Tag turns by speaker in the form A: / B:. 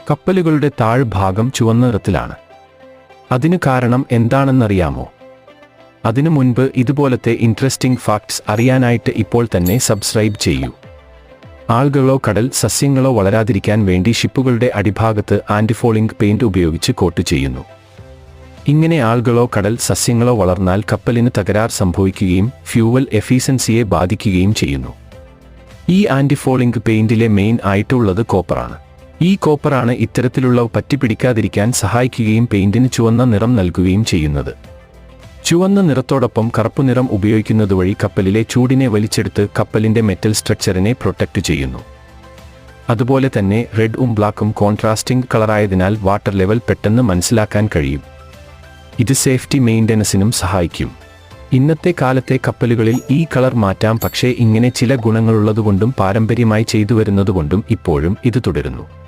A: കപ്പലുകളുടെ താഴ്ഭാഗം ചുവന്ന നിറത്തിലാണ്. അതിനു കാരണം എന്താണെന്നറിയാമോ? അതിനു മുൻപ് ഇതുപോലത്തെ ഇൻട്രസ്റ്റിംഗ് ഫാക്ട്സ് അറിയാനായിട്ട് ഇപ്പോൾ തന്നെ സബ്സ്ക്രൈബ് ചെയ്യൂ. ആൽഗകളോ കടൽ സസ്യങ്ങളോ വളരാതിരിക്കാൻ വേണ്ടി ഷിപ്പുകളുടെ അടിഭാഗത്ത് ആന്റിഫോളിംഗ് പെയിന്റ് ഉപയോഗിച്ച് കോട്ട് ചെയ്യുന്നു. ഇങ്ങനെ ആൽഗകളോ കടൽ സസ്യങ്ങളോ വളർന്നാൽ കപ്പലിന് തകരാർ സംഭവിക്കുകയും ഫ്യൂവൽ എഫിഷ്യൻസിയെ ബാധിക്കുകയും ചെയ്യുന്നു. ഈ ആന്റിഫോളിംഗ് പെയിന്റിലെ മെയിൻ ആയിട്ടുള്ളത് കോപ്പറാണ്. ഈ കോപ്പറാണ് ഇത്തരത്തിലുള്ള പറ്റിപ്പിടിക്കാതിരിക്കാൻ സഹായിക്കുകയും പെയിന്റിന് ചുവന്ന നിറം നൽകുകയും ചെയ്യുന്നത്. ചുവന്ന നിറത്തോടൊപ്പം കറുപ്പ് നിറം ഉപയോഗിക്കുന്നത് വഴി കപ്പലിലെ ചൂടിനെ വലിച്ചെടുത്ത് കപ്പലിന്റെ മെറ്റൽ സ്ട്രക്ചറിനെ പ്രൊട്ടക്റ്റ് ചെയ്യുന്നു. അതുപോലെ തന്നെ റെഡും ബ്ലാക്കും കോൺട്രാസ്റ്റിംഗ് കളറായതിനാൽ വാട്ടർ ലെവൽ പെട്ടെന്ന് മനസ്സിലാക്കാൻ കഴിയും. ഇത് സേഫ്റ്റി മെയിൻ്റനൻസിനും സഹായിക്കും. ഇന്നത്തെ കാലത്തെ കപ്പലുകളിൽ ഈ കളർ മാറ്റാം, പക്ഷേ ഇങ്ങനെ ചില ഗുണങ്ങളുള്ളതുകൊണ്ടും പാരമ്പര്യമായി ചെയ്തുവരുന്നതുകൊണ്ടും ഇപ്പോഴും ഇത് തുടരുന്നു.